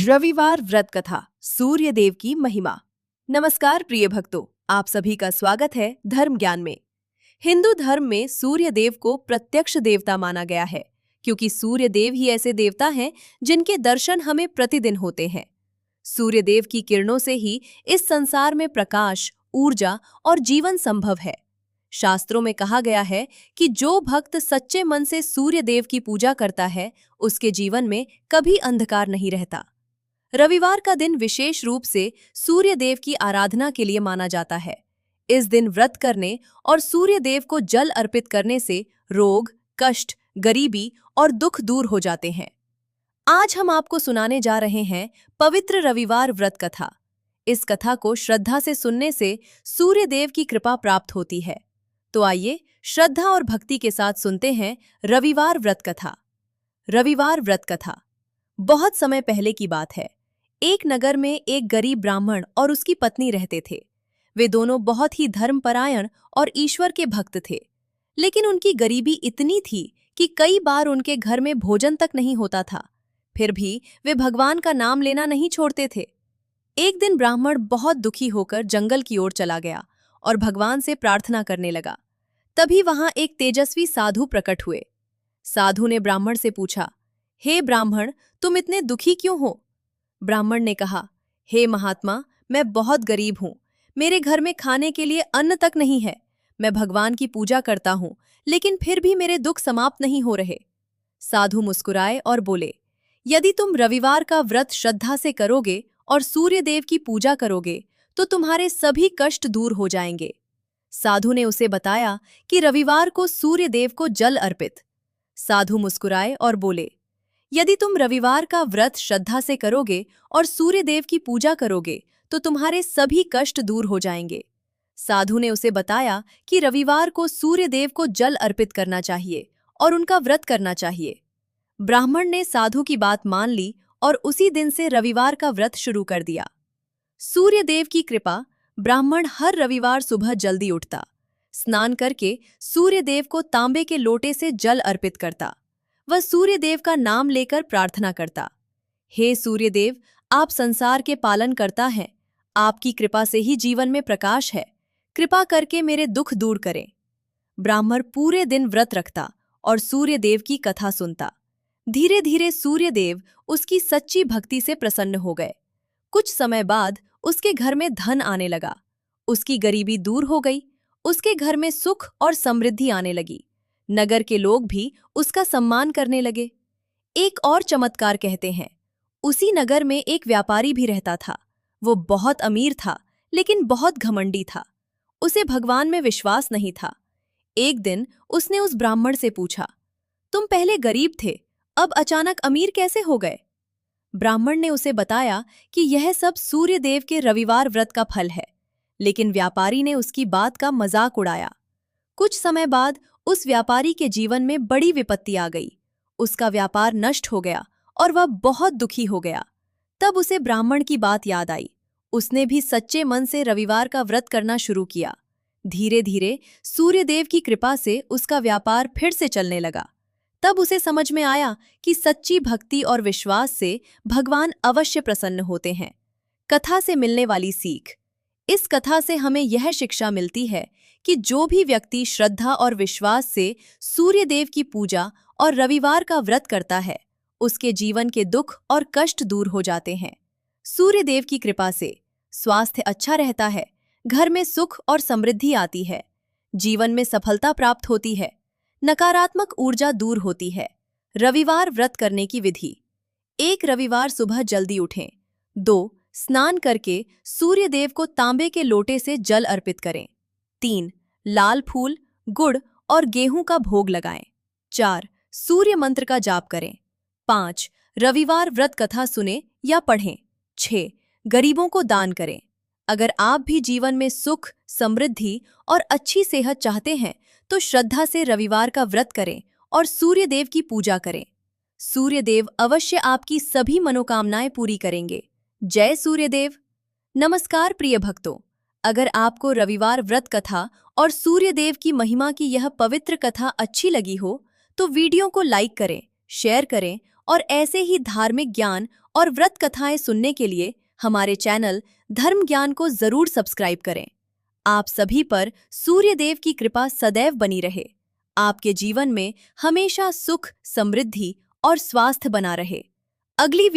रविवार व्रत कथा सूर्य देव की महिमा। नमस्कार प्रिय भक्तों, आप सभी का स्वागत है धर्म ज्ञान में। हिंदू धर्म में सूर्य देव को प्रत्यक्ष देवता माना गया है, क्योंकि सूर्य देव ही ऐसे देवता हैं जिनके दर्शन हमें प्रतिदिन होते हैं। सूर्य देव की किरणों से ही इस संसार में प्रकाश, ऊर्जा और जीवन संभव है। शास्त्रों में कहा गया है कि जो भक्त सच्चे मन से सूर्य देव की पूजा करता है, उसके जीवन में कभी अंधकार नहीं रहता। रविवार का दिन विशेष रूप से सूर्य देव की आराधना के लिए माना जाता है। इस दिन व्रत करने और सूर्य देव को जल अर्पित करने से रोग, कष्ट, गरीबी और दुख दूर हो जाते हैं। आज हम आपको सुनाने जा रहे हैं पवित्र रविवार व्रत कथा। इस कथा को श्रद्धा से सुनने से सूर्य देव की कृपा प्राप्त होती है। तो आइए श्रद्धा और भक्ति के साथ सुनते हैं रविवार व्रत कथा। रविवार व्रत कथा। बहुत समय पहले की बात है। एक नगर में एक गरीब ब्राह्मण और उसकी पत्नी रहते थे। वे दोनों बहुत ही धर्मपरायण और ईश्वर के भक्त थे, लेकिन उनकी गरीबी इतनी थी कि कई बार उनके घर में भोजन तक नहीं होता था। फिर भी वे भगवान का नाम लेना नहीं छोड़ते थे। एक दिन ब्राह्मण बहुत दुखी होकर जंगल की ओर चला गया और भगवान से प्रार्थना करने लगा। तभी वहां एक तेजस्वी साधु प्रकट हुए। साधु ने ब्राह्मण से पूछा, हे ब्राह्मण, तुम इतने दुखी क्यों हो? ब्राह्मण ने कहा, हे महात्मा, मैं बहुत गरीब हूं। मेरे घर में खाने के लिए अन्न तक नहीं है। मैं भगवान की पूजा करता हूं, लेकिन फिर भी मेरे दुख समाप्त नहीं हो रहे। साधु मुस्कुराए और बोले, यदि तुम रविवार का व्रत श्रद्धा से करोगे और सूर्य देव की पूजा करोगे तो तुम्हारे सभी कष्ट दूर हो जाएंगे। साधु ने उसे बताया कि रविवार को सूर्य देव को जल अर्पित। साधु मुस्कुराए और बोले, यदि तुम रविवार का व्रत श्रद्धा से करोगे और सूर्य देव की पूजा करोगे तो तुम्हारे सभी कष्ट दूर हो जाएंगे। साधु ने उसे बताया कि रविवार को सूर्य देव को जल अर्पित करना चाहिए और उनका व्रत करना चाहिए। ब्राह्मण ने साधु की बात मान ली और उसी दिन से रविवार का व्रत शुरू कर दिया। सूर्य देव की कृपा, ब्राह्मण हर रविवार सुबह जल्दी उठता, स्नान करके सूर्य देव को तांबे के लोटे से जल अर्पित करता। वह सूर्य देव का नाम लेकर प्रार्थना करता, हे सूर्य देव, आप संसार के पालन करता हैं। आपकी कृपा से ही जीवन में प्रकाश है। कृपा करके मेरे दुख दूर करें। ब्राह्मण पूरे दिन व्रत रखता और सूर्य देव की कथा सुनता। धीरे धीरे सूर्य देव उसकी सच्ची भक्ति से प्रसन्न हो गए। कुछ समय बाद उसके घर में धन आने लगा। उसकी गरीबी दूर हो गई। उसके घर में सुख और समृद्धि आने लगी। नगर के लोग भी उसका सम्मान करने लगे। एक और चमत्कार कहते हैं, उसी नगर में एक व्यापारी भी रहता था। वो बहुत अमीर था, लेकिन बहुत घमंडी था। उसे भगवान में विश्वास नहीं था। एक दिन उसने उस ब्राह्मण से पूछा, तुम पहले गरीब थे, अब अचानक अमीर कैसे हो गए? ब्राह्मण ने उसे बताया कि यह सब सूर्य देव के रविवार व्रत का फल है, लेकिन व्यापारी ने उसकी बात का मजाक उड़ाया। कुछ समय बाद उस व्यापारी के जीवन में बड़ी विपत्ति आ गई। उसका व्यापार नष्ट हो गया और वह बहुत दुखी हो गया। तब उसे ब्राह्मण की बात याद आई। उसने भी सच्चे मन से रविवार का व्रत करना शुरू किया। धीरे धीरे सूर्य देव की कृपा से उसका व्यापार फिर से चलने लगा। तब उसे समझ में आया कि सच्ची भक्ति और विश्वास से भगवान अवश्य प्रसन्न होते हैं। कथा से मिलने वाली सीख। इस कथा से हमें यह शिक्षा मिलती है कि जो भी व्यक्ति श्रद्धा और विश्वास से सूर्य देव की पूजा और रविवार का व्रत करता है, उसके जीवन के दुख और कष्ट दूर हो जाते हैं। सूर्य देव की कृपा से स्वास्थ्य अच्छा रहता है, घर में सुख और समृद्धि आती है, जीवन में सफलता प्राप्त होती है, नकारात्मक ऊर्जा दूर होती है। रविवार व्रत करने की विधि। 1. रविवार सुबह जल्दी उठें। 2. स्नान करके सूर्य देव को तांबे के लोटे से जल अर्पित करें। 3. लाल फूल, गुड़ और गेहूं का भोग लगाएं। 4. सूर्य मंत्र का जाप करें। 5. रविवार व्रत कथा सुने या पढ़ें। 6. गरीबों को दान करें। अगर आप भी जीवन में सुख, समृद्धि और अच्छी सेहत चाहते हैं तो श्रद्धा से रविवार का व्रत करें और सूर्य देव की पूजा करें। सूर्य देव अवश्य आपकी सभी मनोकामनाएं पूरी करेंगे। जय सूर्य देव। नमस्कार प्रिय भक्तों, अगर आपको रविवार व्रत कथा और सूर्य देव की महिमा की यह पवित्र कथा अच्छी लगी हो तो वीडियो को लाइक करें, शेयर करें और ऐसे ही धार्मिक ज्ञान और व्रत कथाएं सुनने के लिए हमारे चैनल धर्म ज्ञान को जरूर सब्सक्राइब करें। आप सभी पर सूर्य देव की कृपा सदैव बनी रहे। आपके जीवन में हमेशा सुख, समृद्धि और स्वास्थ्य बना रहे। अगली